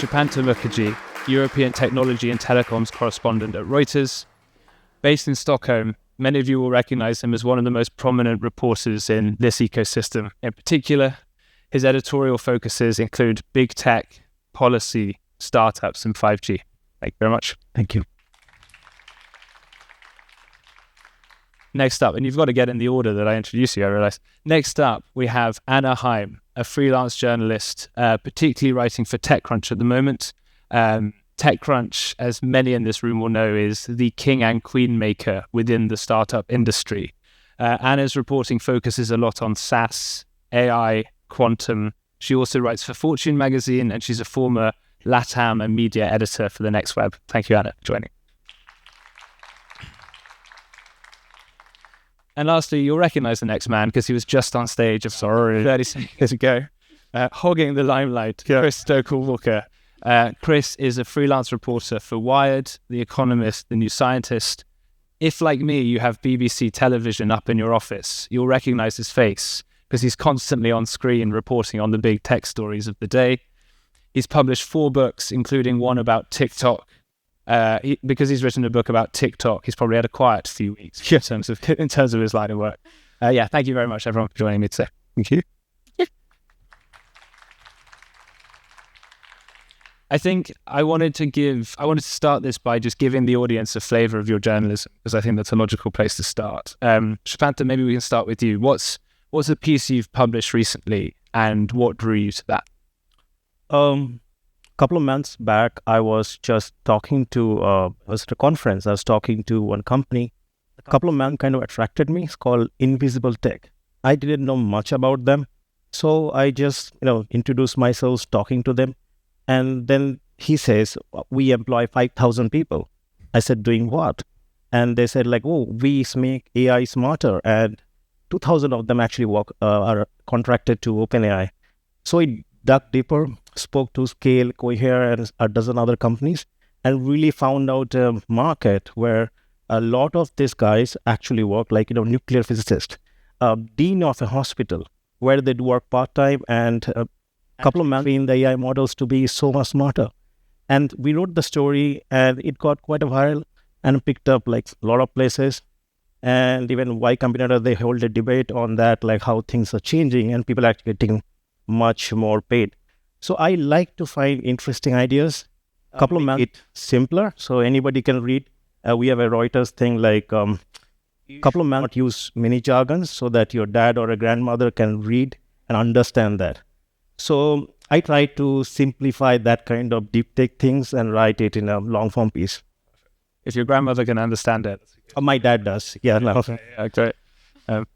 Supantha Mukherjee, European technology and telecoms correspondent at Reuters. Based in Stockholm, many of you will recognize him as one of the most prominent reporters in this ecosystem. In particular, his editorial focuses include big tech, policy, startups, and 5G. Thank you very much. Thank you. Next up, and you've got to get in the order that I introduced you, I realize. Next up, we have Anna Heim, a freelance journalist, particularly writing for TechCrunch at the moment. TechCrunch, as many in this room will know, is the king and queen maker within the startup industry. Anna's reporting focuses a lot on SaaS, AI, quantum. She also writes for Fortune magazine, and she's a former LATAM and media editor for the Next Web. Thank you, Anna, for joining. And lastly, you'll recognize the next man because he was just on stage 30 seconds ago, hogging the limelight, Chris Stokel-Walker. Chris is a freelance reporter for Wired, The Economist, The New Scientist. If, like me, you have BBC television up in your office, you'll recognize his face because he's constantly on screen reporting on the big tech stories of the day. He's published 4 books, including one about TikTok. Because he's written a book about TikTok, he's probably had a quiet few weeks in terms of his line of work. Thank you very much, everyone, for joining me today. Thank you. I think I wanted to start this by just giving the audience a flavor of your journalism, because I think that's a logical place to start. Supantha, maybe we can start with you. What's a piece you've published recently, and what drew you to that? Couple of months back, I was just talking to, I was at a conference. I was talking to one company. A couple of men kind of attracted me. It's called Invisible Tech. I didn't know much about them. So I just, introduced myself, talking to them. And then he says, we employ 5,000 people. I said, doing what? And they said we make AI smarter. And 2,000 of them actually are contracted to OpenAI. So I dug deeper, spoke to Scale, Cohere, and a dozen other companies, and really found out a market where a lot of these guys actually work nuclear physicist, dean of a hospital, where they do work part-time, and a couple of men train the AI models to be so much smarter. And we wrote the story, and it got quite a viral and picked up a lot of places. And even Y Combinator, they hold a debate on that, how things are changing, and people are actually getting much more paid. So I like to find interesting ideas. A couple of make it simpler so anybody can read. We have a Reuters thing couple of not use many jargons so that your dad or a grandmother can read and understand that. So I try to simplify that kind of deep tech things and write it in a long form piece. If your grandmother can understand it. My dad does. Yeah. No. Yeah, great.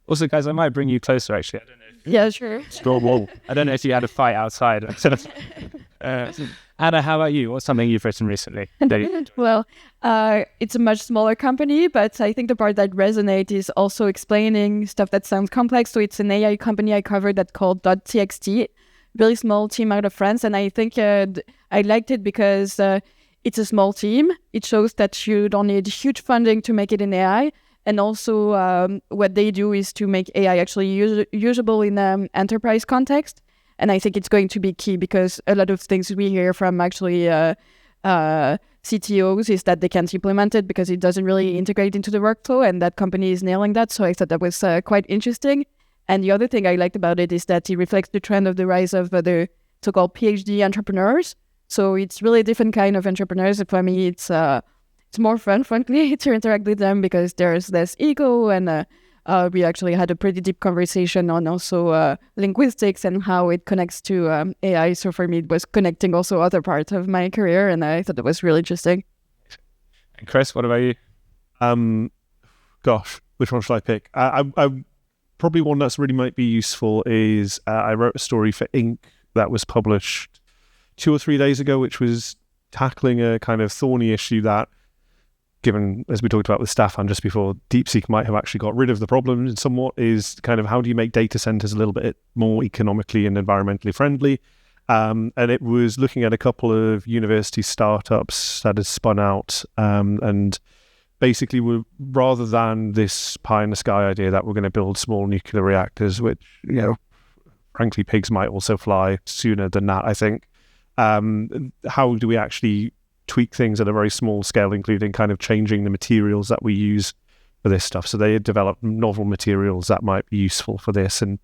Also, guys, I might bring you closer, actually. I don't know. Yeah, sure. Straw wall. I don't know if you had a fight outside. Anna, how about you? What's something you've written recently? Well, it's a much smaller company, but I think the part that resonates is also explaining stuff that sounds complex. So it's an AI company I covered that's called .txt, really small team out of France. And I think I liked it because it's a small team. It shows that you don't need huge funding to make it in AI. And also what they do is to make AI actually usable in an enterprise context. And I think it's going to be key because a lot of things we hear from actually CTOs is that they can't implement it because it doesn't really integrate into the workflow, and that company is nailing that. So I thought that was quite interesting. And the other thing I liked about it is that it reflects the trend of the rise of the so-called PhD entrepreneurs. So it's really a different kind of entrepreneurs. For me, it's more fun, frankly, to interact with them because there's less ego, and we actually had a pretty deep conversation on also linguistics and how it connects to AI. So for me, it was connecting also other parts of my career, and I thought it was really interesting. And Chris, what about you? Gosh, which one should I pick? I probably one that's really might be useful is I wrote a story for Inc. that was published 2 or 3 days ago, which was tackling a kind of thorny issue that, given, as we talked about with Staffan just before, DeepSeek might have actually got rid of the problem somewhat, is kind of how do you make data centers a little bit more economically and environmentally friendly? And it was looking at a couple of university startups that had spun out and basically were, rather than this pie in the sky idea that we're going to build small nuclear reactors, which, frankly, pigs might also fly sooner than that, I think. How do we actually tweak things at a very small scale, including kind of changing the materials that we use for this stuff? So they develop novel materials that might be useful for this. And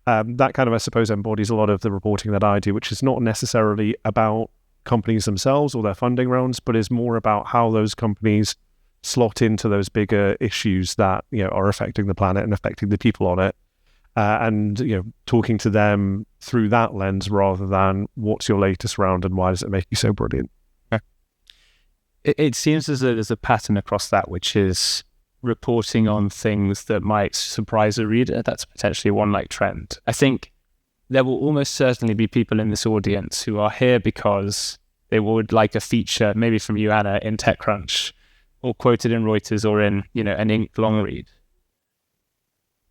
that kind of, I suppose, embodies a lot of the reporting that I do, which is not necessarily about companies themselves or their funding rounds, but is more about how those companies slot into those bigger issues that, you know, are affecting the planet and affecting the people on it. And, you know, talking to them through that lens rather than what's your latest round and why does it make you so brilliant? It seems as though there's a pattern across that, which is reporting on things that might surprise a reader. That's potentially one like trend. I think there will almost certainly be people in this audience who are here because they would like a feature, maybe from you, Anna, in TechCrunch, or quoted in Reuters, or in, you know, an Inc. long read.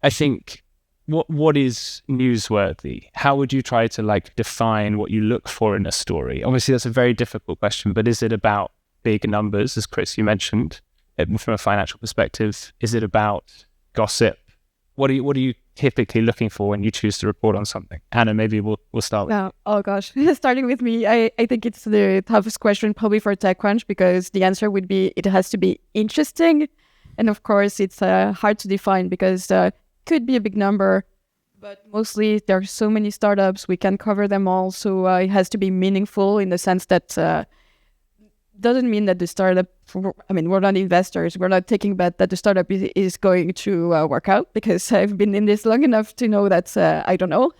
I think what is newsworthy? How would you try to like define what you look for in a story? Obviously, that's a very difficult question, but is it about big numbers, as Chris, you mentioned, from a financial perspective? Is it about gossip? What are you typically looking for when you choose to report on something? Anna, maybe we'll start with Oh gosh, starting with me, I think it's the toughest question probably for TechCrunch, because the answer would be it has to be interesting. And of course, it's hard to define because could be a big number, but mostly there are so many startups, we can't cover them all. So it has to be meaningful in the sense that doesn't mean that the startup, I mean, we're not investors. We're not taking bet that the startup is going to work out, because I've been in this long enough to know that I don't know.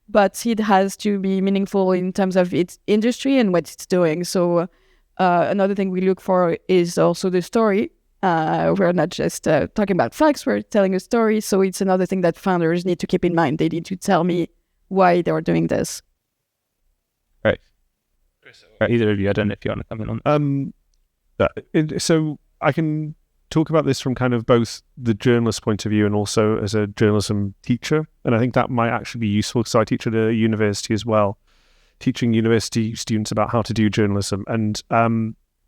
But it has to be meaningful in terms of its industry and what it's doing. So another thing we look for is also the story. We're not just talking about facts, we're telling a story. So it's another thing that founders need to keep in mind. They need to tell me why they're doing this. Right. Either of you, I don't know if you want to comment on so I can talk about this from kind of both the journalist point of view and also as a journalism teacher. And I think that might actually be useful. So I teach at a university as well, teaching university students about how to do journalism. And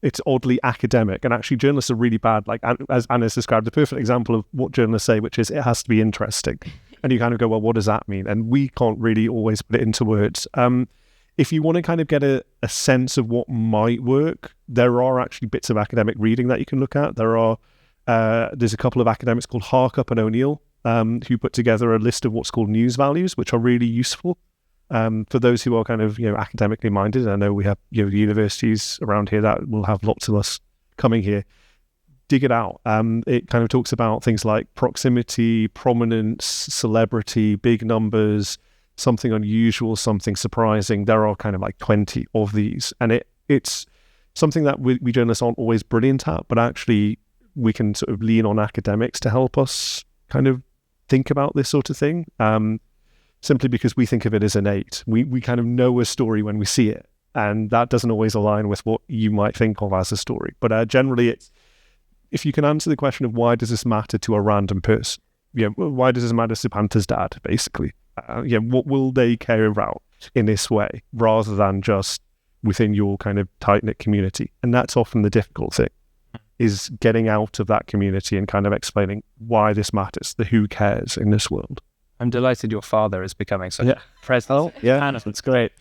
it's oddly academic. And actually journalists are really bad. Like, as Anna's described, the perfect example of what journalists say, which is it has to be interesting. And you kind of go, well, what does that mean? And we can't really always put it into words. If you want to kind of get a sense of what might work, there are actually bits of academic reading that you can look at. There's a couple of academics called Harkup and O'Neill who put together a list of what's called news values, which are really useful for those who are kind of, you know, academically minded. I know we have, you know, universities around here that will have lots of us coming here. Dig it out. It kind of talks about things like proximity, prominence, celebrity, big numbers, something unusual, something surprising. There are kind of like 20 of these. And it's something that we journalists aren't always brilliant at, but actually we can sort of lean on academics to help us kind of think about this sort of thing, simply because we think of it as innate. We kind of know a story when we see it, and that doesn't always align with what you might think of as a story. But generally, it's, if you can answer the question of why does this matter to a random person, you know, why does this matter to Supantha's dad, basically? What will they care about in this way, rather than just within your kind of tight-knit community? And that's often the difficult thing, is getting out of that community and kind of explaining why this matters, the who cares in this world. I'm delighted your father is becoming such a presence. Oh, yeah. That's great.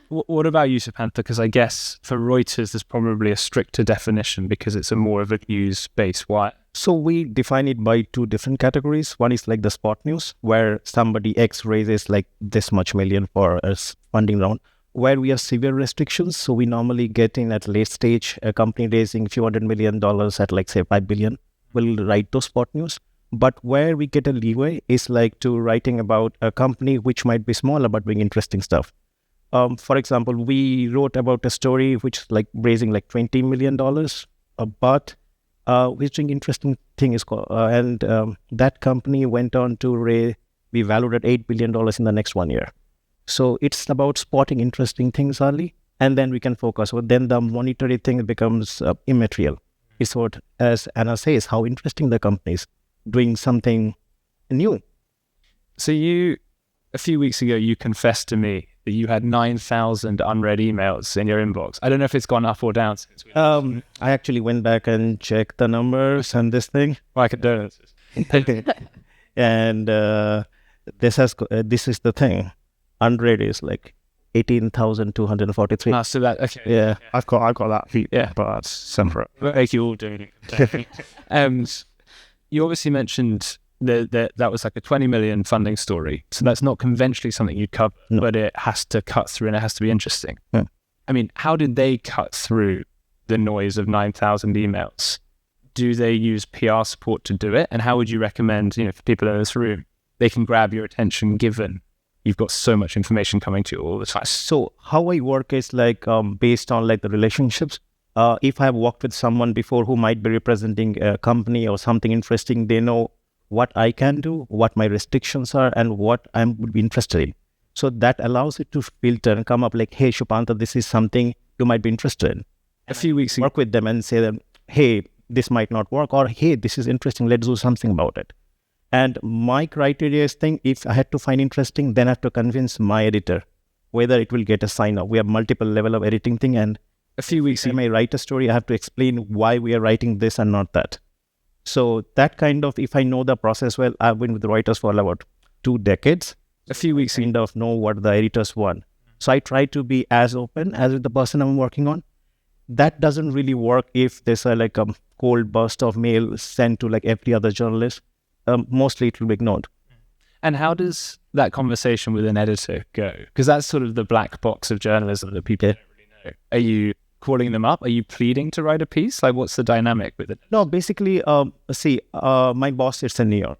What about you, Supantha? Because I guess for Reuters, there's probably a stricter definition because it's a more of a news-based wire. So we define it by two different categories. One is like the spot news, where somebody X raises like this much million for a funding round, where we have severe restrictions. So we normally get in at late stage, a company raising a few $100 million at like say 5 billion, will write those spot news. But where we get a leeway is like to writing about a company which might be smaller but doing interesting stuff. For example, we wrote about a story which is like raising like $20 million, but which doing interesting thing is called, and that company went on to be valued at $8 billion in the next 1 year. So it's about spotting interesting things early, and then we can focus. But then the monetary thing becomes immaterial. It's what, as Anna says, how interesting the company is doing something new. So a few weeks ago, you confessed to me that you had 9,000 unread emails in your inbox. I don't know if it's gone up or down since we I actually went back and checked the numbers and this thing. My condolences. And this is the thing. Unread is like 18,243. So that, okay. Yeah. I've got that feat, Yeah. but that's separate. Like you all doing it. You obviously mentioned that was like a 20 million funding story. So that's not conventionally something you'd cover, No. but it has to cut through and it has to be interesting. Yeah. I mean, how did they cut through the noise of 9,000 emails? Do they use PR support to do it? And how would you recommend, for people in this room, they can grab your attention given you've got so much information coming to you all the time? So how I work is like based on like the relationships. If I have worked with someone before who might be representing a company or something interesting, they know what I can do, what my restrictions are, and what I would be interested in. So that allows it to filter and come up like, hey, Supantha, this is something you might be interested in. A few weeks ago, Work with them and say them, hey, this might not work, or hey, this is interesting, let's do something about it. And my criteria is if I had to find interesting, then I have to convince my editor whether it will get a sign up. We have multiple level of editing thing, and a few weeks when ago, I write a story, I have to explain why we are writing this and not that. So that kind of, if I know the process well, I've been with Reuters for about 2 decades. a few weeks ago, Kind of know what the editors want. So I try to be as open as with the person I'm working on. That doesn't really work if there's a cold burst of mail sent to like every other journalist. Mostly it will be ignored. And how does that conversation with an editor go? Because that's sort of the black box of journalism that people don't really know. Are you calling them up? Are you pleading to write a piece? Like, what's the dynamic with it? No, basically, my boss is in New York.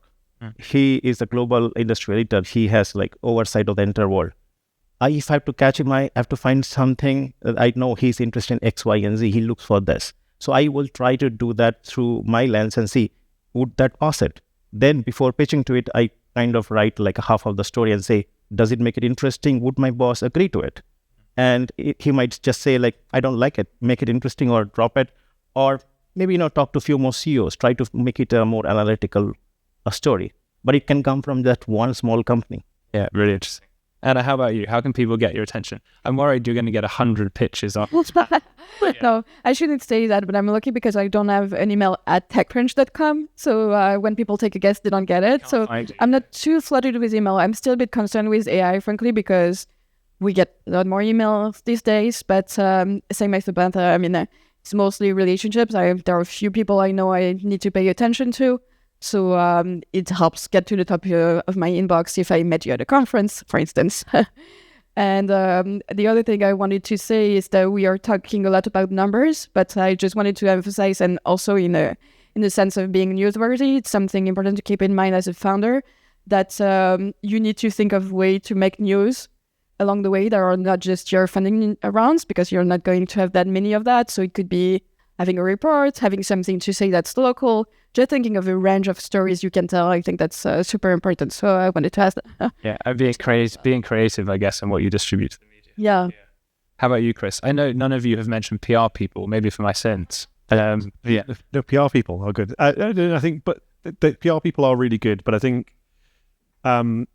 He is a global industry editor. He has like oversight of the entire world. If I have to catch him, I have to find something that I know he's interested in X, Y, and Z. He looks for this. So I will try to do that through my lens and see, would that pass it? Then before pitching to it, I kind of write like a half of the story and say, does it make it interesting? Would my boss agree to it? And he might just say like, I don't like it, make it interesting or drop it. Or maybe, talk to a few more CEOs, try to make it a more analytical story. But it can come from that one small company. Yeah, really interesting. Anna, how about you? How can people get your attention? I'm worried you're going to get 100 pitches up. No, I shouldn't say that, but I'm lucky because I don't have an email at techcrunch.com. So when people take a guess, they don't get it. So I'm not too flooded with email. I'm still a bit concerned with AI, frankly, because we get a lot more emails these days. But same as Supantha, I mean, it's mostly relationships. There are a few people I know I need to pay attention to. So it helps get to the top of my inbox if I met you at a conference, for instance. And the other thing I wanted to say is that we are talking a lot about numbers, but I just wanted to emphasize, and also in the sense of being newsworthy, it's something important to keep in mind as a founder, that you need to think of ways to make news along the way that are not just your funding rounds, because you're not going to have that many of that. So it could be having a report, having something to say that's local, just thinking of a range of stories you can tell. I think that's super important. So I wanted to ask that. Yeah, and being creative, I guess, in what you distribute to the media. Yeah. How about you, Chris? I know none of you have mentioned PR people, maybe for my sins. Yeah, the PR people are good. I think, but the PR people are really good. But I think, oddly,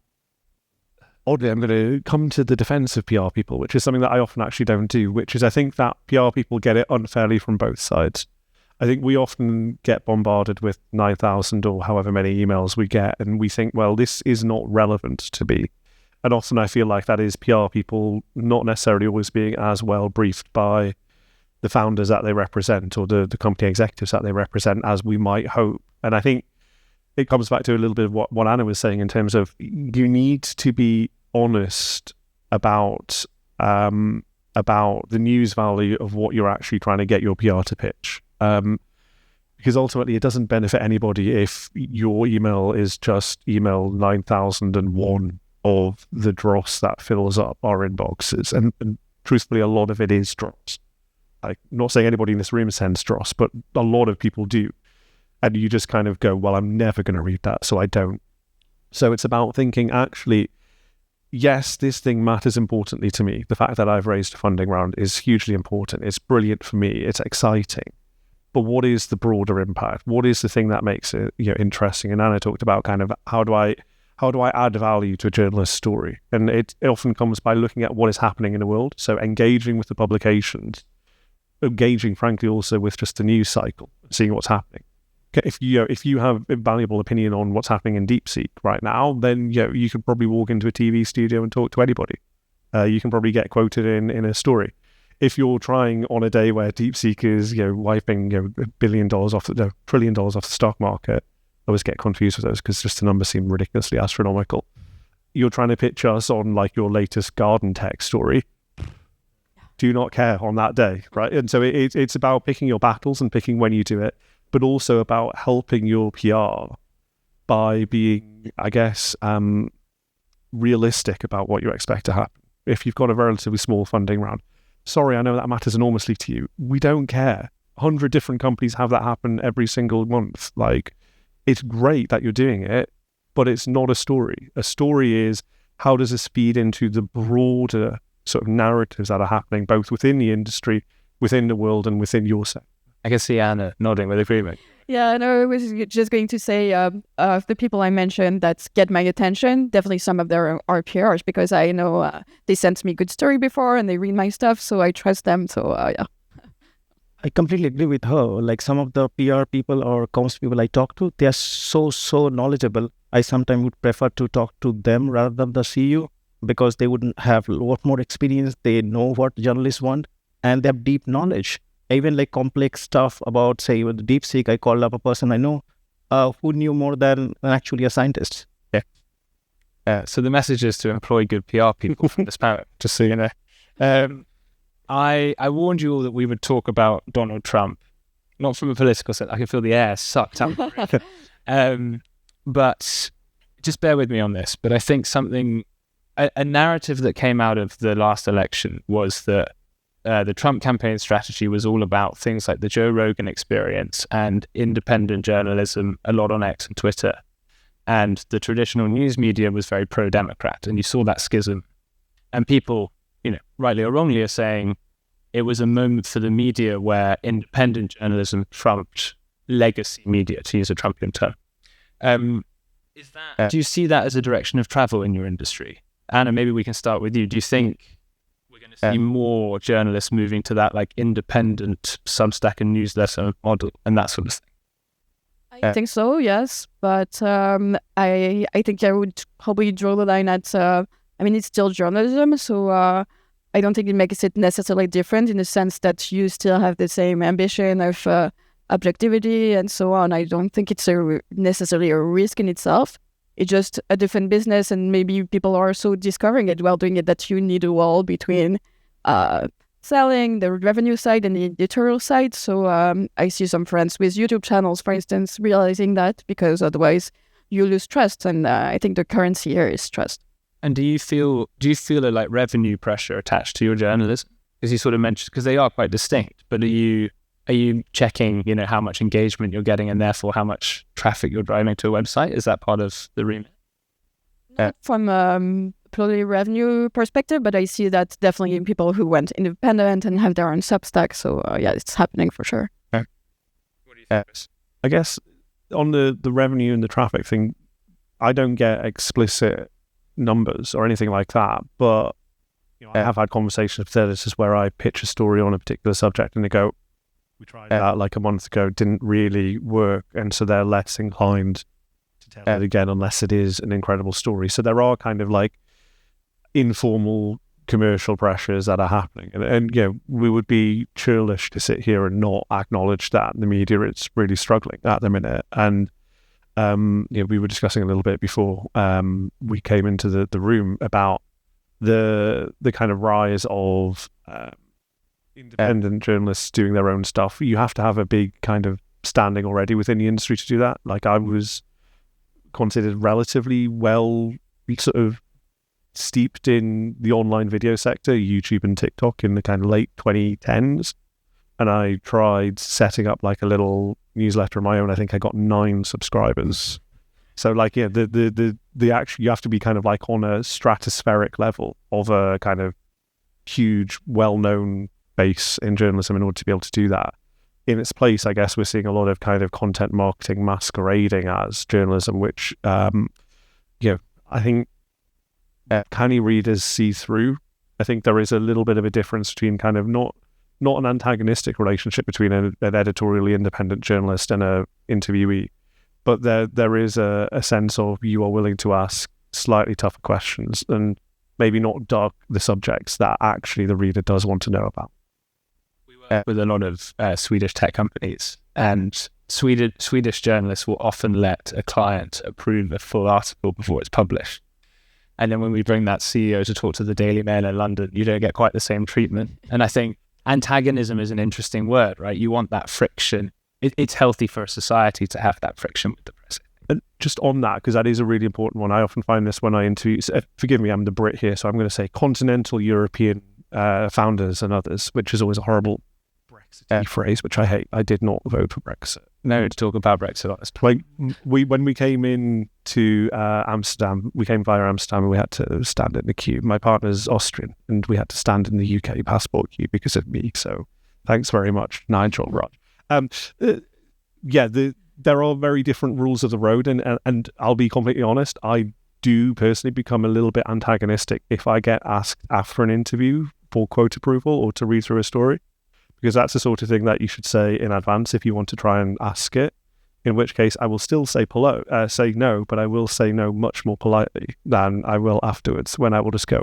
I'm going to come to the defense of PR people, which is something that I often actually don't do, which is I think that PR people get it unfairly from both sides. I think we often get bombarded with 9,000 or however many emails we get, and we think, well, this is not relevant to me. And often I feel like that is PR people not necessarily always being as well briefed by the founders that they represent or the company executives that they represent as we might hope. And I think it comes back to a little bit of what Anna was saying in terms of you need to be honest about the news value of what you're actually trying to get your PR to pitch. Because ultimately it doesn't benefit anybody if your email is just email 9001 of the dross that fills up our inboxes. And truthfully, a lot of it is dross. I'm not saying anybody in this room sends dross, but a lot of people do. And you just kind of go, well, I'm never going to read that, so I don't. So it's about thinking, actually, yes, this thing matters importantly to me. The fact that I've raised a funding round is hugely important. It's brilliant for me. It's exciting. But what is the broader impact? What is the thing that makes it interesting? And Anna talked about kind of how do I add value to a journalist's story? And it often comes by looking at what is happening in the world. So engaging with the publications, engaging, frankly, also with just the news cycle, seeing what's happening. If you have a valuable opinion on what's happening in DeepSeek right now, then you could probably walk into a TV studio and talk to anybody. you can probably get quoted in a story. If you're trying on a day where DeepSeek is, wiping, $1 billion off, $1 trillion off the stock market, I always get confused with those because just the numbers seem ridiculously astronomical. You're trying to pitch us on like your latest garden tech story. Do not care on that day, right? And so it's about picking your battles and picking when you do it, but also about helping your PR by being, I guess, realistic about what you expect to happen. If you've got a relatively small funding round, sorry, I know that matters enormously to you. We don't care. 100 different companies have that happen every single month. Like, it's great that you're doing it, but it's not a story. A story is, how does this feed into the broader sort of narratives that are happening both within the industry, within the world, and within your sector? I can see Anna nodding with agreement. Yeah, no, I was just going to say, of the people I mentioned that get my attention, definitely some of them are PRs, because I know they sent me good story before and they read my stuff, so I trust them. So yeah. I completely agree with her. Like some of the PR people or comms people I talk to, they are so knowledgeable. I sometimes would prefer to talk to them rather than the CEO, because they wouldn't have a lot more experience. They know what journalists want and they have deep knowledge. Even like complex stuff about, say, with DeepSeek, I called up a person I know who knew more than actually a scientist. Yeah. So the message is to employ good PR people from this panel, just so you know. I warned you all that we would talk about Donald Trump, not from a political sense. I can feel the air sucked up. But just bear with me on this. But I think a narrative that came out of the last election was that the Trump campaign strategy was all about things like the Joe Rogan experience and independent journalism, a lot on X and Twitter. And the traditional news media was very pro-Democrat. And you saw that schism. And people, rightly or wrongly, are saying it was a moment for the media where independent journalism trumped legacy media, to use a Trumpian term. Do you see that as a direction of travel in your industry? Anna, maybe we can start with you. Do you think we're going to see more journalists moving to that like independent Substack and newsletter model and that sort of thing? I think so, yes. But I think I would probably draw the line at, it's still journalism. So I don't think it makes it necessarily different in the sense that you still have the same ambition of objectivity and so on. I don't think it's necessarily a risk in itself. It's just a different business, and maybe people are also discovering it while doing it that you need a wall between selling, the revenue side, and the editorial side. So I see some friends with YouTube channels, for instance, realizing that, because otherwise you lose trust, and I think the currency here is trust. And do you feel a like revenue pressure attached to your journalism? As you sort of mentioned, because they are quite distinct, but are you checking, how much engagement you're getting and therefore how much traffic you're driving to a website? Is that part of the remit? Not from purely revenue perspective, but I see that definitely in people who went independent and have their own Substack. So yeah, it's happening for sure. What do you think, Chris? I guess on the revenue and the traffic thing, I don't get explicit numbers or anything like that, but I have had conversations with editors where I pitch a story on a particular subject and they go, we tried that like a month ago, didn't really work, and so they're less inclined to tell it again unless it is an incredible story. So there are kind of like informal commercial pressures that are happening, and we would be churlish to sit here and not acknowledge that the media is really struggling at the minute. And we were discussing a little bit before we came into the room about the kind of rise of independent journalists doing their own stuff. You have to have a big kind of standing already within the industry to do that. Like, I was considered relatively well sort of steeped in the online video sector, YouTube and TikTok, in the kind of late 2010s. And I tried setting up like a little newsletter of my own. I think I got 9 subscribers. So like, the actual, you have to be kind of like on a stratospheric level of a kind of huge, well-known base in journalism in order to be able to do that. In its place, I guess we're seeing a lot of kind of content marketing masquerading as journalism, which, I think canny readers see through. I think there is a little bit of a difference between kind of not an antagonistic relationship between an editorially independent journalist and a interviewee, but there is a sense of you are willing to ask slightly tougher questions. And maybe not dark the subjects that actually the reader does want to know about. We work with a lot of Swedish tech companies, and Swedish journalists will often let a client approve a full article before it's published. And then when we bring that CEO to talk to the Daily Mail in London, you don't get quite the same treatment. And I think antagonism is an interesting word, right? You want that friction. It's healthy for a society to have that friction with the press. And just on that, because that is a really important one, I often find this when I interview, forgive me, I'm the Brit here, so I'm going to say continental European founders and others, which is always a horrible Brexit phrase, which I hate. I did not vote for Brexit. No, to talk about Brexit, honestly. Like, when we came into Amsterdam, we came via Amsterdam and we had to stand in the queue. My partner's Austrian and we had to stand in the UK passport queue because of me. So thanks very much, Nigel Rod. There are very different rules of the road, and I'll be completely honest, I do personally become a little bit antagonistic if I get asked after an interview for quote approval or to read through a story, because that's the sort of thing that you should say in advance if you want to try and ask it, in which case I will still say no, but I will say no much more politely than I will afterwards, when I will just go,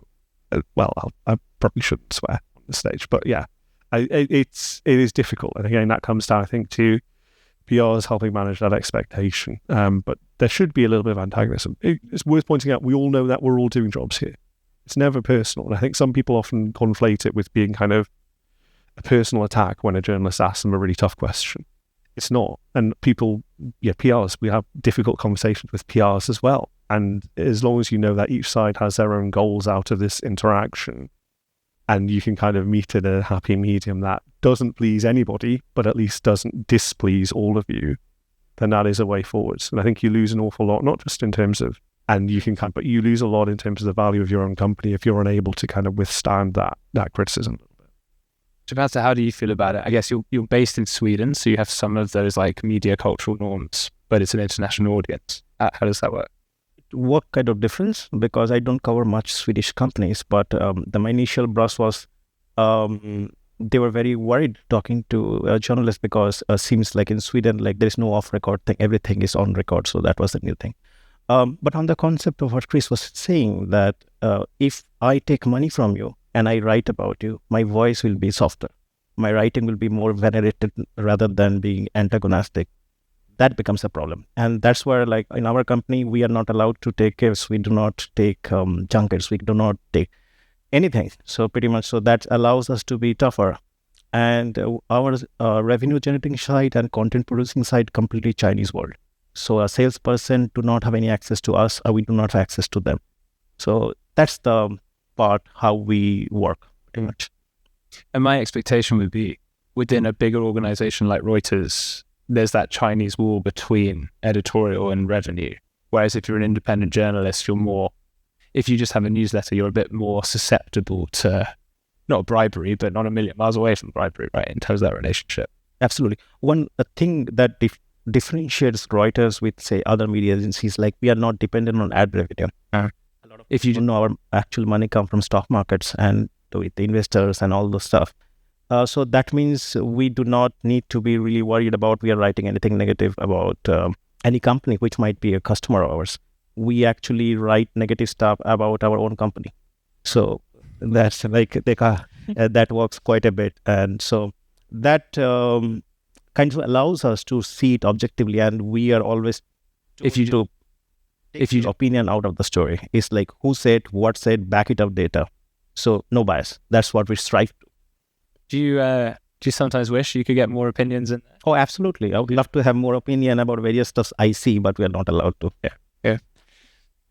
I probably shouldn't swear on the stage, but yeah, it is difficult. And again, that comes down, I think, to PR is helping manage that expectation. But there should be a little bit of antagonism. It's worth pointing out, we all know that we're all doing jobs here. It's never personal. And I think some people often conflate it with being kind of a personal attack when a journalist asks them a really tough question. It's not. And people, PRs, we have difficult conversations with PRs as well. And as long as you know that each side has their own goals out of this interaction, and you can kind of meet at a happy medium that doesn't please anybody, but at least doesn't displease all of you, then that is a way forwards. And I think you lose an awful lot, not just in terms of, but you lose a lot in terms of the value of your own company if you're unable to kind of withstand that criticism a little bit. Supantha, how do you feel about it? I guess you're based in Sweden, so you have some of those like media cultural norms, but it's an international audience. How does that work? What kind of difference? Because I don't cover much Swedish companies, but my initial brush was they were very worried talking to journalists, because seems like in Sweden, like there is no off-record thing, everything is on record, so that was the new thing. But on the concept of what Chris was saying, that if I take money from you and I write about you, my voice will be softer. My writing will be more venerated rather than being antagonistic. That becomes a problem. And that's where, like in our company, we are not allowed to take gifts. We do not take junkets. We do not take anything. So pretty much, so that allows us to be tougher. And our revenue generating side and content producing side, completely Chinese world. So a salesperson do not have any access to us, or we do not have access to them. So that's the part how we work pretty much. And my expectation would be within a bigger organization like Reuters, there's that Chinese wall between editorial and revenue. Whereas if you're an independent journalist, if you just have a newsletter, you're a bit more susceptible to, not bribery, but not a million miles away from bribery, right, in terms of that relationship. Absolutely. One thing that differentiates Reuters with, say, other media agencies, like we are not dependent on ad revenue. A lot of if you know our actual money come from stock markets and with the investors and all those stuff. So that means we do not need to be really worried about we are writing anything negative about any company which might be a customer of ours. We actually write negative stuff about our own company. So that's like that works quite a bit. And so that kind of allows us to see it objectively. And we are always, if you opinion out of the story, it's like who said, what said, back it up data. So no bias. That's what we strive to. Do you sometimes wish you could get more opinions in there? Oh, absolutely. I would love to have more opinion about various stuff I see, but we are not allowed to. Yeah.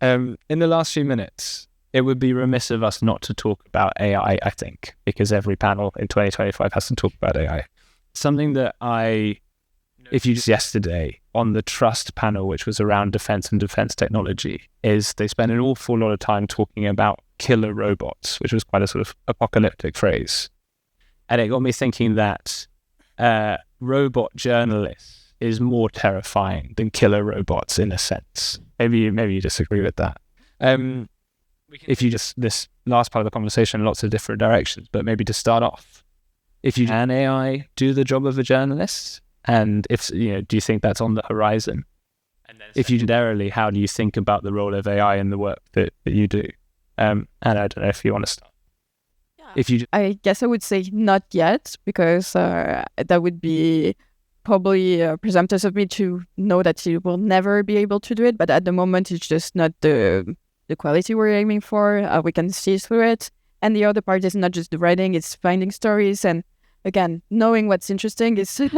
In the last few minutes, it would be remiss of us not to talk about AI, I think, because every panel in 2025 has to talk about AI. Something that yesterday on the Trust panel, which was around defense and defense technology, is they spent an awful lot of time talking about killer robots, which was quite a sort of apocalyptic phrase. And it got me thinking that robot journalists is more terrifying than killer robots in a sense. Maybe you disagree with that. This last part of the conversation, lots of different directions, but maybe to start off, can AI do the job of a journalist? And do you think that's on the horizon? And then if you secondarily, how do you think about the role of AI in the work that you do? And I don't know if you want to start. If you I guess I would say not yet, because that would be probably presumptuous of me to know that you will never be able to do it. But at the moment, it's just not the quality we're aiming for. We can see through it. And the other part is not just the writing, it's finding stories. And again, knowing what's interesting is so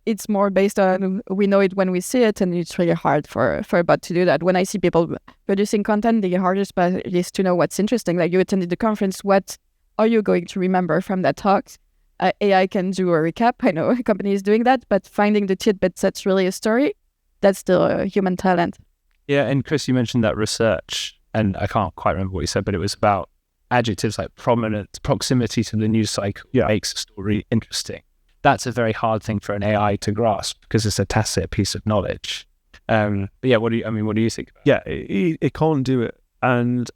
it's more based on we know it when we see it, and it's really hard for a bot to do that. When I see people producing content, the hardest part is to know what's interesting. Like, you attended the conference, what are you going to remember from that talk? AI can do a recap. I know a company is doing that, but finding the tidbits that's really a story, that's still a human talent. Yeah, and Chris, you mentioned that research, and I can't quite remember what you said, but it was about adjectives like prominent, proximity to the news cycle makes a story interesting. That's a very hard thing for an AI to grasp because it's a tacit piece of knowledge. But yeah, what do you think about Yeah, it can't do it. And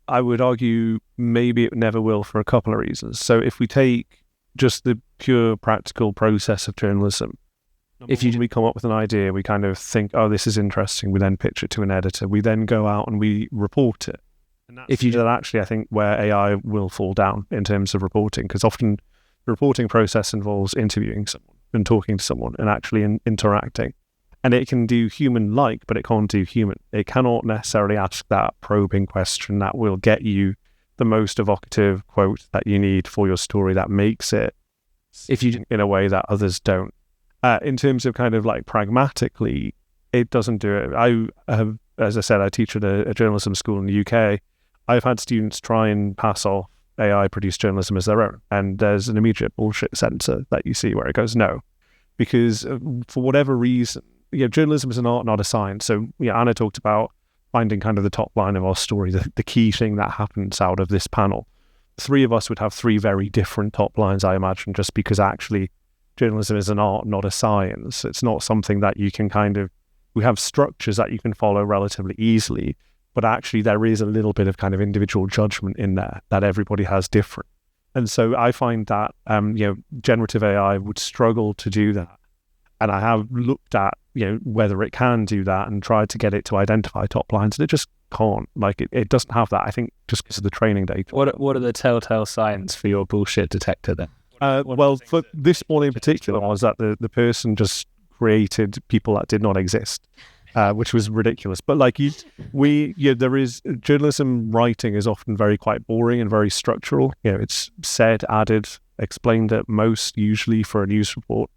I would argue maybe it never will for a couple of reasons. So if we take just the pure practical process of journalism, we come up with an idea, we kind of think, oh, this is interesting. We then pitch it to an editor. We then go out and we report it. And that's actually, I think, where AI will fall down in terms of reporting, because often the reporting process involves interviewing someone and talking to someone and actually interacting. And it can do human-like, but it can't do human. It cannot necessarily ask that probing question that will get you the most evocative quote that you need for your story that makes it in a way that others don't. In terms of kind of like pragmatically, it doesn't do it. I have, as I said, I teach at a journalism school in the UK. I've had students try and pass off AI-produced journalism as their own, and there's an immediate bullshit sensor that you see where it goes, no. Because for whatever reason, journalism is an art, not a science. So Anna talked about finding kind of the top line of our story, the key thing that happens out of this panel. Three of us would have three very different top lines, I imagine, just because actually journalism is an art, not a science. It's not something that you can we have structures that you can follow relatively easily, but actually there is a little bit of kind of individual judgment in there that everybody has different. And so I find that, generative AI would struggle to do that. And I have looked at, whether it can do that and tried to get it to identify top lines, and it just can't. Like, it doesn't have that, I think, just because of the training data. What are the telltale signs for your bullshit detector then? Well, for this one in particular was that the person just created people that did not exist. Which was ridiculous. But there is journalism writing is often very quite boring and very structural. It's said, added, explained at most, usually for a news report.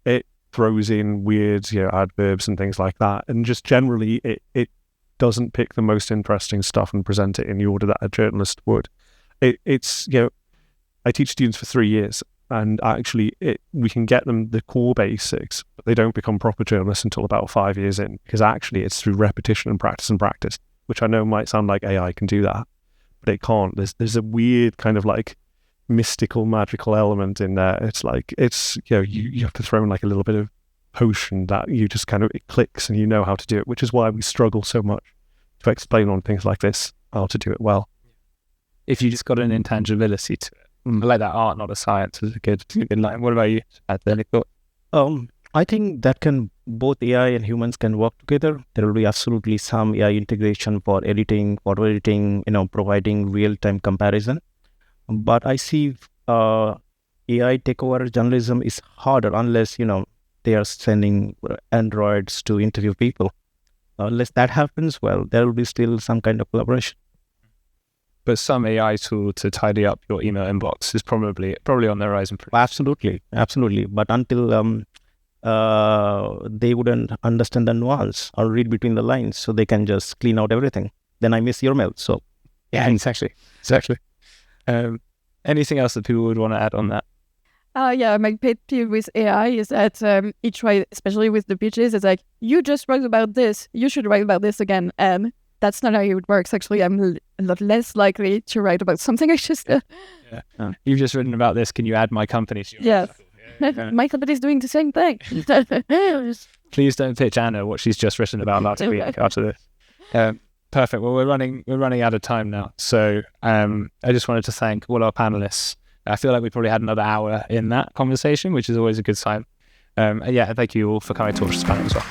It throws in weird, adverbs and things like that. And just generally, it doesn't pick the most interesting stuff and present it in the order that a journalist would. I teach students for 3 years. And actually, we can get them the core basics, but they don't become proper journalists until about 5 years in, because actually it's through repetition and practice, which I know might sound like AI can do that, but it can't. There's a weird kind of like mystical, magical element in there. It's like, you have to throw in like a little bit of potion that you just kind of, it clicks and you know how to do it, which is why we struggle so much to explain on things like this, how to do it well. If you just got an intangibility to it. I like that, art, not a science, is a good line. What about you? Any thought? I think that both AI and humans can work together. There will be absolutely some AI integration for editing, photo editing, providing real-time comparison. But I see AI takeover journalism is harder unless, they are sending androids to interview people. Unless that happens, well, there will be still some kind of collaboration. But some AI tool to tidy up your email inbox is probably on the horizon. Absolutely. But until they wouldn't understand the nuance or read between the lines, so they can just clean out everything. Then I miss your mail. So yeah, exactly. Anything else that people would want to add on that? My pet peeve with AI is that each try, especially with the pitches, it's like, you just wrote about this, you should write about this again, and that's not how it works. Actually, I'm a lot less likely to write about something I just... You've just written about this. Can you add my company to your article? Yeah. My company's doing the same thing. Please don't pitch Anna what she's just written about last week after this. Perfect. Well, we're running out of time now. So I just wanted to thank all our panelists. I feel like we probably had another hour in that conversation, which is always a good sign. Thank you all for coming to talk to us panel as well.